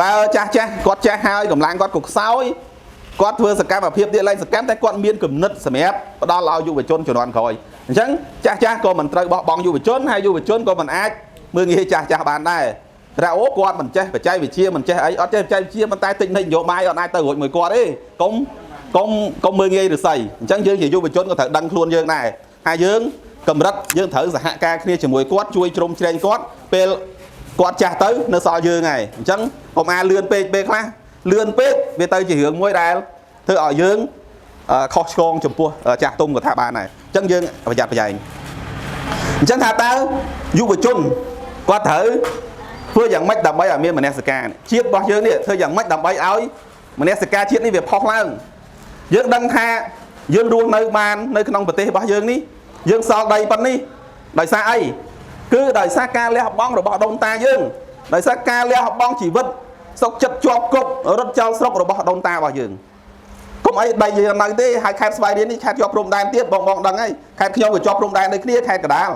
បើចាស់គាត់ចាស់ហើយកម្លាំងគាត់ក៏ខ្សោយគាត់ធ្វើសកម្មភាពទៀតឡើងសកម្មតែគាត់មានគំនិតសម្រាប់ផ្ដល់ឲ្យយុវជនជំនាន់ក្រោយអញ្ចឹងចាស់ក៏មិនត្រូវបោះបង់យុវជនហើយយុវជនក៏មិនអាចមើលងាយចាស់បានដែរតែអូគាត់មិនចេះបច្ចេកវិទ្យាមិនចេះអីអត់ចេះបច្ចេកវិទ្យាប៉ុន្តែតិចនិចនយោបាយអត់អាចទៅរួចមួយគាត់ទេកុំមើលងាយឫស្សីអញ្ចឹងយើងជាយុវជនក៏ត្រូវដឹងខ្លួនយើងដែរហើយយើងកម្រិតយើងត្រូវសហការគ្នាជាមួយគាត់ជួយជ្រោមជ្រែងគាត់ពេលគាត់ចាស់ទៅនៅសល់យើងហើយអញ្ចឹងកុំអាលឿនពេកពេលខ្លះលឿនពេកវាទៅជារឿងមួយដែលធ្វើឲ្យយើងខុសឆ្គងចំពោះចាស់ទុំក៏ថាបានដែរអញ្ចឹងយើងប្រយ័ត្នប្រយែងអញ្ចឹងថាតើយុវជនគាត់ត្រូវធ្វើយ៉ាងម៉េចដើម្បីឲ្យមានមនសិការជាតិរបស់យើងនេះធ្វើយ៉ាងម៉េចដើម្បីឲ្យមនសិការជាតិនេះវាផុសឡើងយើងដឹងថាយើងរស់នៅបាននៅក្នុងប្រទេសរបស់យើងនេះយើងសល់ដីប៉ុណ្នេះដោយសារអីគឺដោយសារការលះបង់របស់ដូនតាយើងដោយសារការលះបង់ជីវិតសុខចិត្តជាប់គុករត់ចោលស្រុករបស់ដូនតារបស់យើងកុំអីដីយើងនៅទេហើយខេត្តស្វាយរៀងនេះខេត្តជាប់ព្រំដែនទៀតបងដឹងហើយខេត្តខ្ញុំក៏ជាប់ព្រំដែនដូចគ្នាខេត្តកណ្ដាល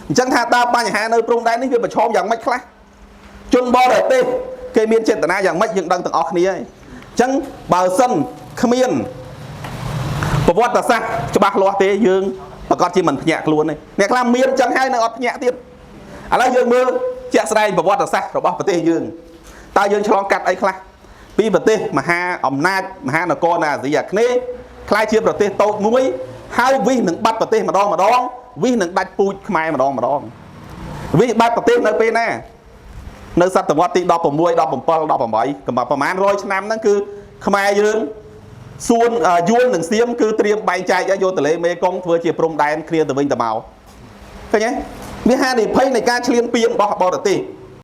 អញ្ចឹងថាតើបញ្ហានៅព្រំដែននេះវាប្រឈមយ៉ាងម៉េចខ្លះជនបរទេសគេមានចេតនាយ៉ាងម៉េចយើងដឹងទាំងអស់គ្នាហើយអញ្ចឹងបើសិនគ្មានប្រវត្តិសាស្ត្រច្បាស់លាស់ទេយើងប្រកាសជាមិនភ្ញាក់ខ្លួនទេអ្នកខ្លះមានអញ្ចឹងហើយនៅអត់ភ្ញាក់ទៀតឥឡូវយើងមើលជាក់ស្ដែងប្រវត្តិសាស្ត្ររបស់ប្រទេសយើងតើយើងឆ្លងកាត់អីខ្លះពីប្រទេសមហាអំណាចមហានគរនៅអាស៊ីអាគ្នេយ៍ខ្លាយជាប្រទេសតូចមួយហើយវិសនឹងបាត់ប្រទេសម្ដងវិសនឹងដាច់ពូជខ្មែរម្ដងវិសបាត់ប្រទេសនៅពេលណានៅសតវត្សទី16 17 18ប្រហែល100ឆ្នាំហ្នឹងគឺខ្មែរយើងសួនយួននិងសៀមគឺត្រៀមបែងចែកយកទន្លេមេគង្គធ្វើជាព្រំដែនគ្នាទៅវិញទៅមកឃើញទេវាហានិភ័យនៃការឈ្លានពានរបស់បរទេស